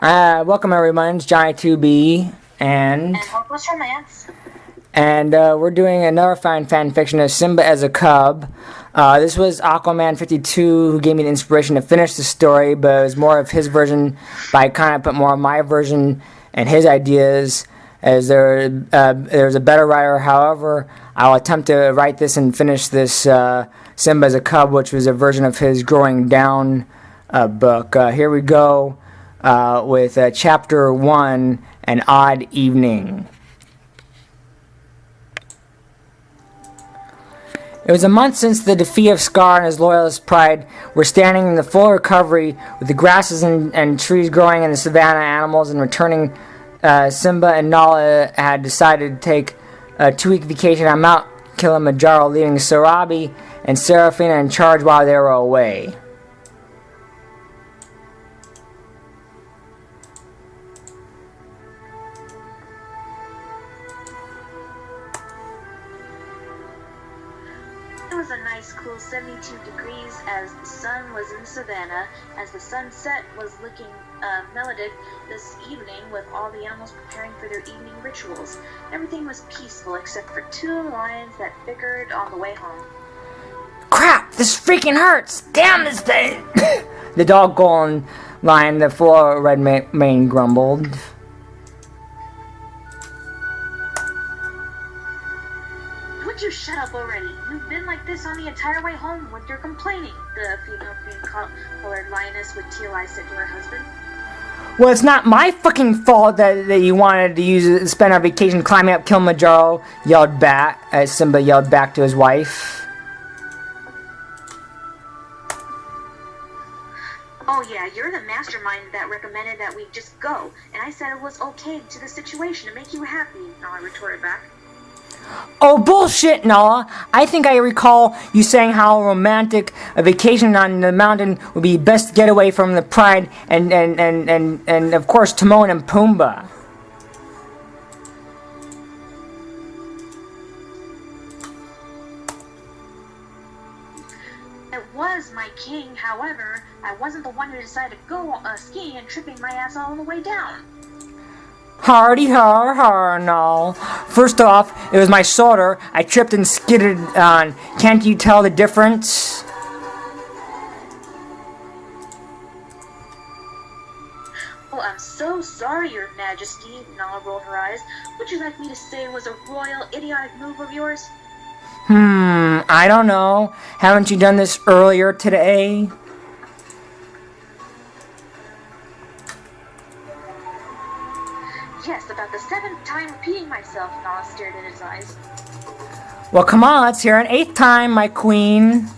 Welcome everyone, it's Johnny2B, and Hopeless Romance. We're doing another fan fiction of Simba as a Cub. This was Aquaman 52 who gave me the inspiration to finish the story, but it was more of his version, but I kind of put more of my version and his ideas, as there's a better writer. However, I'll attempt to write this and finish this Simba as a Cub, which was a version of his Growing Down book. Here we go. With Chapter 1, An Odd Evening. It was a month since the defeat of Scar and his loyalist pride were standing in the full recovery, with the grasses and trees growing and the savannah animals and returning. Simba and Nala had decided to take a 2-week vacation on Mount Kilimanjaro, leaving Sarabi and Serafina in charge while they were away. It was a nice cool 72 degrees as the sun was in the savannah, as the sunset was looking melodic this evening with all the animals preparing for their evening rituals. Everything was peaceful except for 2 lions that bickered on the way home. Crap! This freaking hurts! Damn this thing! The doggone lion, the full red mane grumbled. Would you shut up already? You've been like this on the entire way home with your complaining, the female cream-colored lioness with teal eyes said to her husband. Well, it's not my fucking fault that you wanted to spend our vacation climbing up Kilimanjaro, yelled back, as Simba yelled back to his wife. Oh yeah, you're the mastermind that recommended that we just go, and I said it was okay to the situation to make you happy, Nala retorted back. Oh, bullshit, Nala. I think I recall you saying how romantic a vacation on the mountain would be best getaway from the pride and of course Timon and Pumbaa. It was my king, however, I wasn't the one who decided to go skiing and tripping my ass all the way down. Hardy har har, no. First off, it was my shoulder I tripped and skidded on. Can't you tell the difference? Oh, I'm so sorry, Your Majesty, Nala rolled her eyes. Would you like me to say it was a royal, idiotic move of yours? I don't know. Haven't you done this earlier today? Yes, about the 7th time repeating myself, Nala stared in his eyes. Well, come on, let's hear an 8th time, my queen.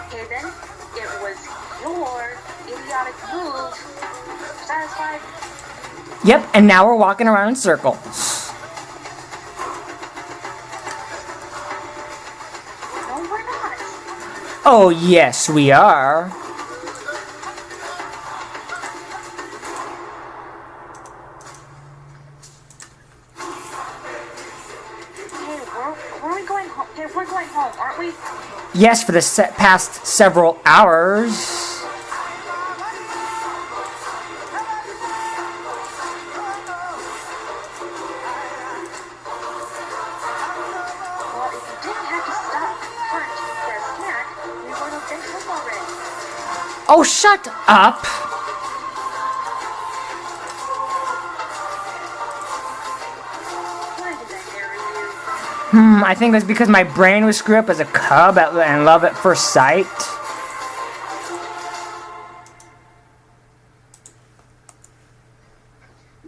Okay then, it was your idiotic move. Satisfied? Yep, and now we're walking around in circles. No, we're not. Oh, yes, we are. Hey, we're going home. Hey, we're going home, aren't we? Yes, for the past several hours. Well, if you didn't have to stop Hunt for a snack, we would have been home already. Oh, shut up. Why did I marry you? I think that's because my brain was screwed up as a cub and love at first sight.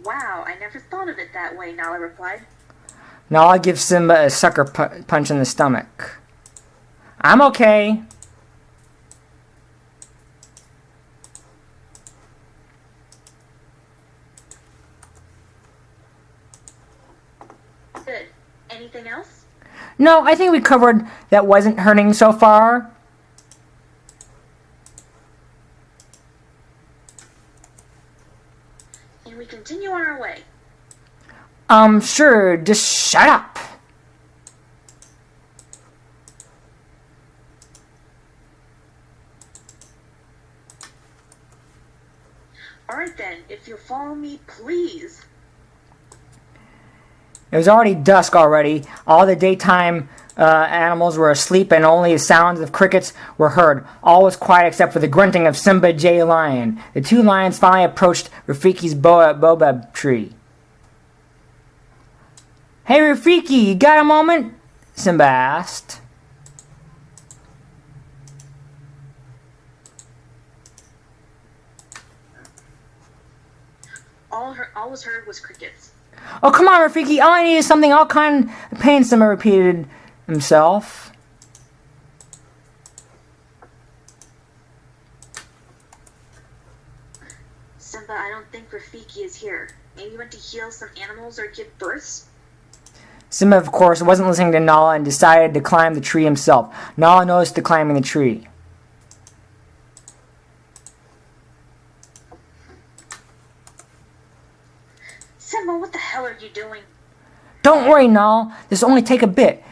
Wow, I never thought of it that way, Nala replied. Now I'll give Simba a sucker punch in the stomach. I'm okay. Good. Anything else? No, I think we covered that wasn't hurting so far. Can we continue on our way? Sure, just shut up. Alright then, if you'll follow me, please. It was already dusk already. All the daytime animals were asleep and only the sounds of crickets were heard. All was quiet except for the grunting of Simba J. Lion. The two lions finally approached Rafiki's baobab tree. "Hey Rafiki, you got a moment?" Simba asked. All was heard was crickets. "Oh, come on, Rafiki. All I need is something all kind of pain," Simba repeated himself. Simba, I don't think Rafiki is here. Maybe he went to heal some animals or give births? Simba, of course, wasn't listening to Nala and decided to climb the tree himself. Nala noticed him climbing the tree. Simba, what the hell are you doing? "Don't worry, Nala. This'll only take a bit.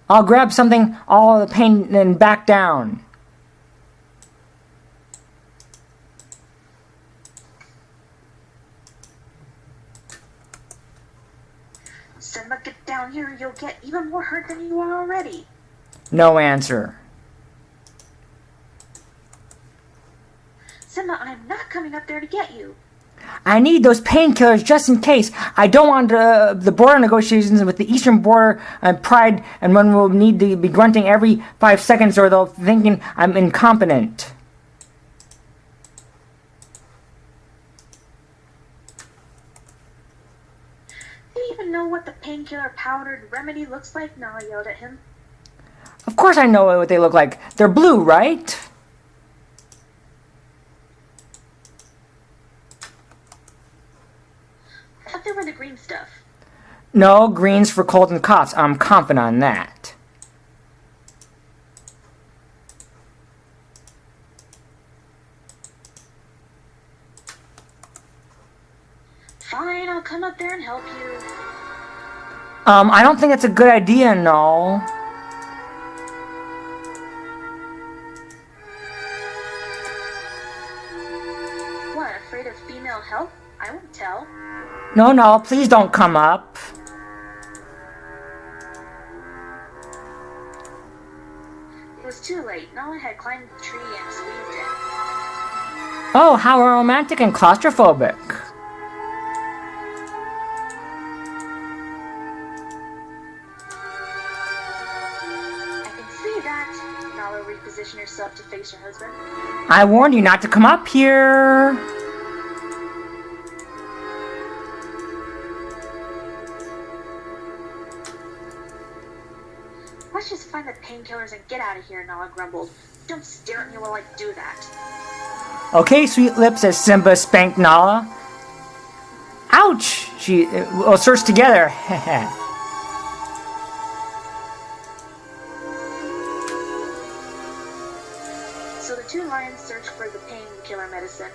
I'll grab something, all the pain, and back down." Simba, get down here or you'll get even more hurt than you are already. No answer. Simba, I'm not coming up there to get you. "I need those painkillers just in case. I don't want the border negotiations with the eastern border and Pride, and one will need to be grunting every 5 seconds or they'll thinking I'm incompetent." Do you even know what the painkiller powdered remedy looks like? Nala yelled at him. "Of course I know what they look like. They're blue, right?" I thought they were the green stuff. "No, green's for colds and coughs. I'm confident on that." Fine, I'll come up there and help you. I don't think that's a good idea, no. What, afraid of female help? I won't tell. No, please don't come up. It was too late. Nala had climbed the tree and squeezed in. Oh, how romantic and claustrophobic. I can see that. Nala repositioned herself to face her husband. I warned you not to come up here. Let's just find the painkillers and get out of here, Nala grumbled. Don't stare at me while I do that. "Okay, sweet lips," as Simba spanked Nala. "Ouch!" We'll search together. So the two lions searched for the painkiller medicine.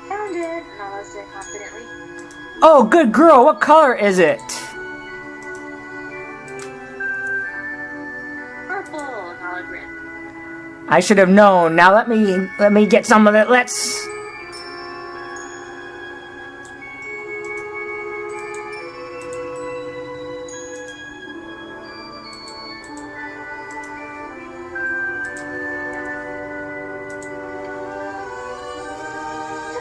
Found it, Nala said confidently. "Oh, good girl. What color is it?" Purple, Nala grinned. "I should have known. Now let me get some of it. Let's..."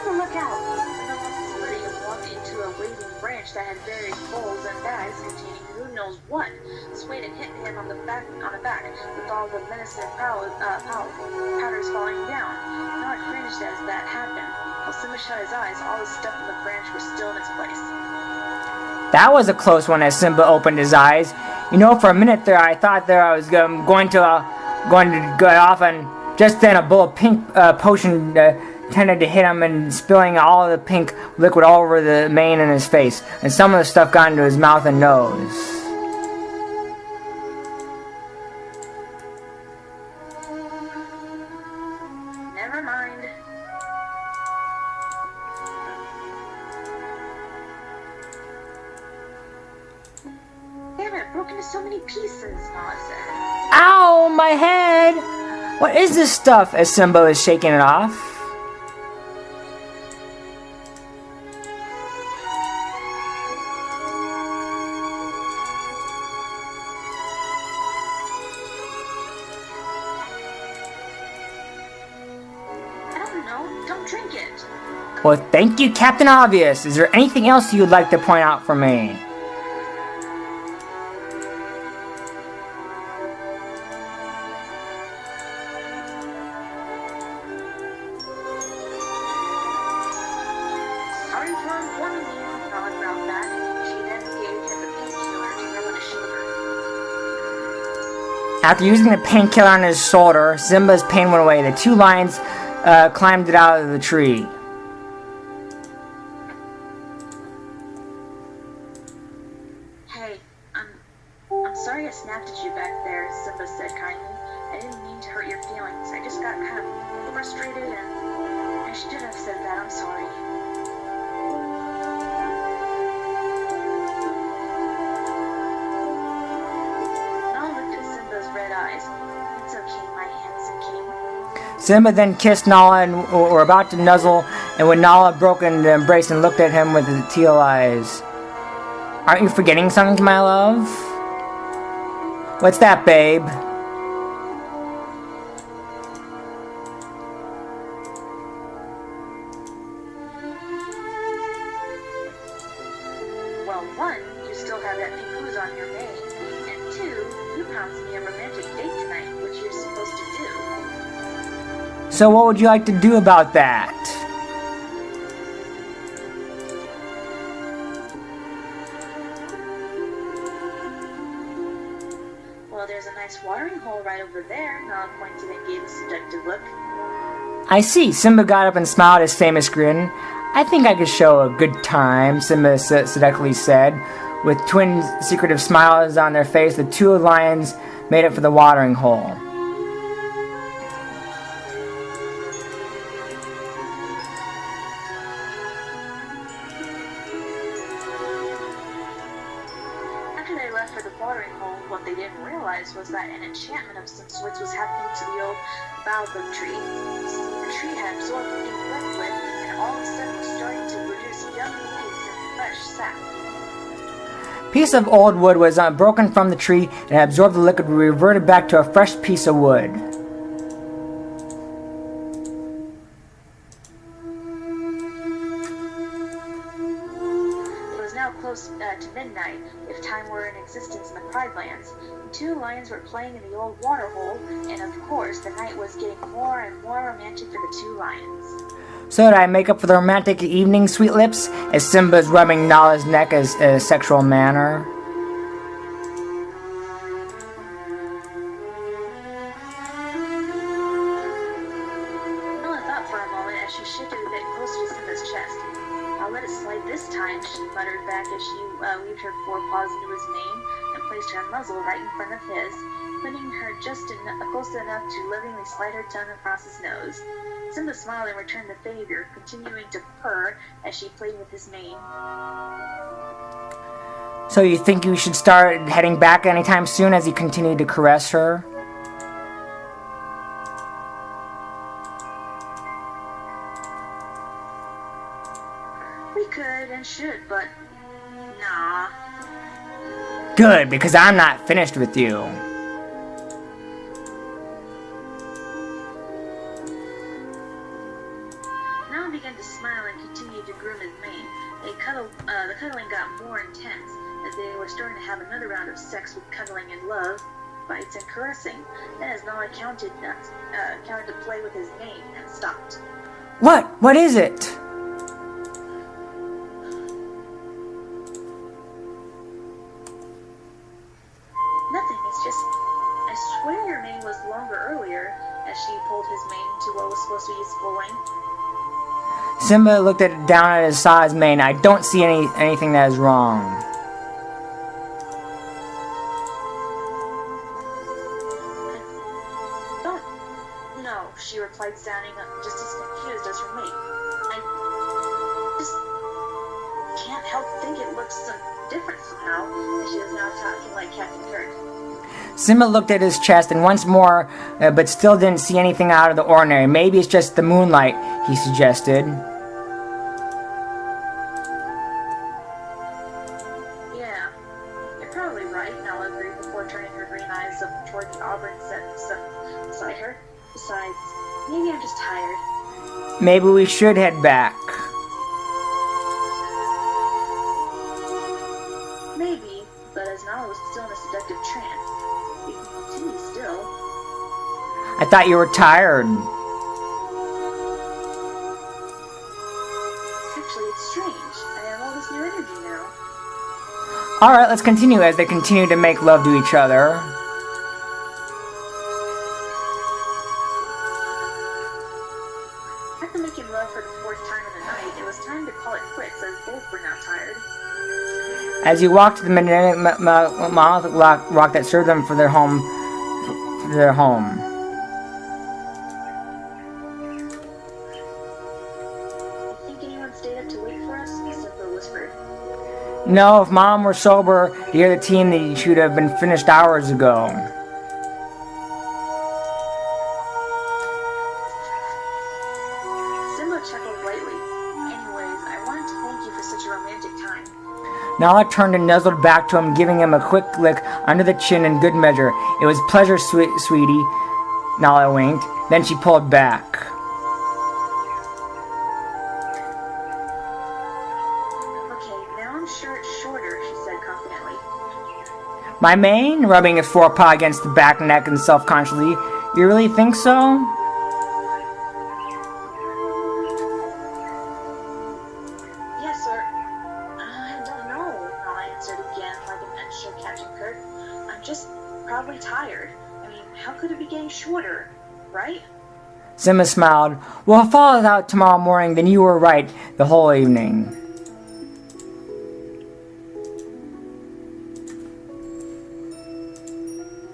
Look out! Simba was free and walked into a waving branch that had various bowls and bags containing who knows what. Swayed and hit him on the back, with all the medicine powders falling down. Nala cringed as that happened. While Simba shut his eyes, all the stuff in the branch was still in its place. That was a close one as Simba opened his eyes. You know, for a minute there, I thought there I was going to go off, and just then a bowl of pink potion tended to hit him and spilling all of the pink liquid all over the mane and his face, and some of the stuff got into his mouth and nose. Never mind. Damn it, broken into so many pieces, Nala said. Ow, my head! What is this stuff? As Simba is shaking it off. I don't know. Don't drink it. Well, thank you, Captain Obvious. Is there anything else you'd like to point out for me? Sorry for informing you, Nala growled back. She then gave him a painkiller to rub on his shoulder. After using the painkiller on his shoulder, Simba's pain went away. The two lions climbed it out of the tree. Hey, I'm sorry I snapped at you back there, Simba said kindly. I didn't mean to hurt your feelings. I just got kind of frustrated and I should have said that. I'm sorry. Nala looked at Simba's red eyes. It's okay, my handsome king. Simba then kissed Nala and were about to nuzzle, and when Nala broke into the embrace and looked at him with his teal eyes. Aren't you forgetting something, my love? What's that, babe? Well, one, you still have that pink ooze on your mane, and two, you promised me a romantic date tonight, which you're supposed to do. So what would you like to do about that? Well, there's a nice watering hole right over there, Nala pointed and gave a seductive look. I see. Simba got up and smiled his famous grin. I think I could show a good time, Simba seductively said. With twin secretive smiles on their face, the two lions made it for the watering hole. After they left for the watering hole, what they didn't realize was that an enchantment of some sorts was happening to the old baobab tree. The tree had absorbed the pink liquid, and all of a sudden was starting to produce young leaves and fresh sap. Piece of old wood was broken from the tree and absorbed the liquid, reverted back to a fresh piece of wood. It was now close to midnight, if time were in existence in the Pride Lands. The two lions were playing in the old water hole, and of course the night was getting more and more romantic for the two lions. So did I make up for the romantic evening, sweet lips? As Simba's rubbing Nala's neck as in a sexual manner. Nala thought for a moment as she shifted a bit closer to Simba's chest. I'll let it slide this time, she muttered back as she weaved her forepaws into his mane and placed her muzzle right in front of his, putting her just close enough to lovingly slide her tongue across his nose. Simba smiled and returned the favor, continuing to purr as she played with his mane. So you think you should start heading back anytime soon as he continued to caress her? We could and should, but nah. Good, because I'm not finished with you. Nala began to smile and continued to groom his mane. The cuddling got more intense as they were starting to have another round of sex with cuddling and love, bites and caressing. Then as Nala counted to play with his mane and stopped. What? What is it? Nothing, it's just, I swear your mane was longer earlier, as she pulled his mane to what was supposed to be his full length. Simba looked down at his size mane. I don't see anything that is wrong. Don't know, she replied, sounding just as confused as her mate. I just can't help think it looks different somehow, as she is now talking like Captain Kirk. Simba looked at his chest and once more, but still didn't see anything out of the ordinary. Maybe it's just the moonlight, he suggested. Yeah, you're probably right, Nala agreed before turning her green eyes up toward the auburn set beside her. Besides, maybe I'm just tired. Maybe we should head back. Maybe, but as Nala was still in a seductive trance, we can continue still. I thought you were tired. Actually, it's strange. I have all this new energy now. Alright, let's continue as they continue to make love to each other. After making love for the fourth time in the night, it was time to call it quits as both were now tired. As you walked to the monolithic rock that served them for their home. You think anyone stayed up to wait for us? Simba whispered. No, if Mom were sober to hear the team, they should have been finished hours ago. Simba chuckled lightly. Anyways, I wanted to thank you for such a romantic time. Nala turned and nuzzled back to him, giving him a quick lick under the chin in good measure. It was pleasure, sweetie, Nala winked. Then she pulled back. Okay, now I'm sure it's shorter, she said confidently. My mane? Rubbing his forepaw against the back neck and self-consciously. You really think so? Yes, sir. I don't know, Nala answered again like an unsure Captain Kirk. I'm just probably tired. I mean, how could it be getting shorter, right? Simba smiled. Well, if all is out tomorrow morning, then you were right the whole evening.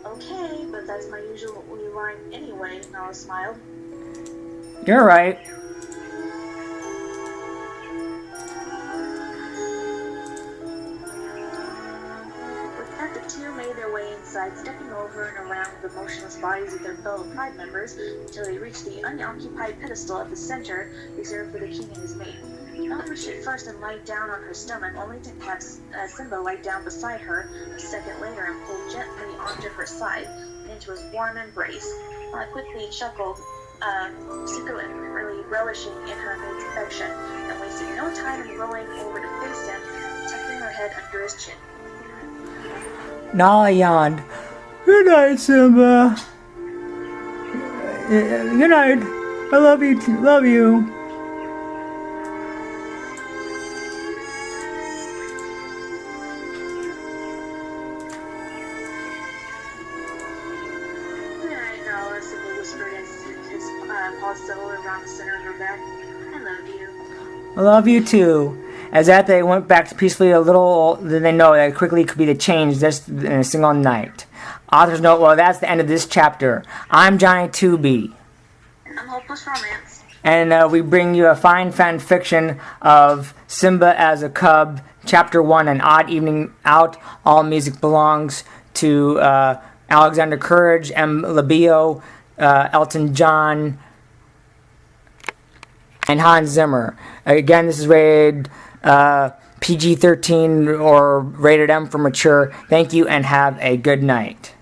Okay, but that's my usual line anyway, Nala smiled. You're right. With that, the two made their way inside, stepping over and around the motionless bodies of their fellow Pride members until they reached the unoccupied pedestal at the center reserved for the king and his mate. Nala reached it first and lied down on her stomach, only to have Simba lie down beside her a second later and pull gently onto her side and into his warm embrace. Nala quickly chuckled, secretly relishing in her mate's affection, and wasted no time in rolling over to face him, tucking her head under his chin. Nala yawned. Good night, Simba. Good night. I love you. Love you. Good night, Nala, Simba whispered as his paws settled around the center of her back. I love you. I love you too. As that they went back to peacefully a little, then they know that quickly could be the change just in a single night. Author's note, well, that's the end of this chapter. I'm Johnny 2B. I'm Hopeless Romance. And we bring you a fine fan fiction of Simba as a Cub, Chapter 1, An Odd Evening Out. All music belongs to Alexander Courage, M. Labio, Elton John, and Hans Zimmer. Again, this is rated PG-13 or rated M for mature. Thank you and have a good night.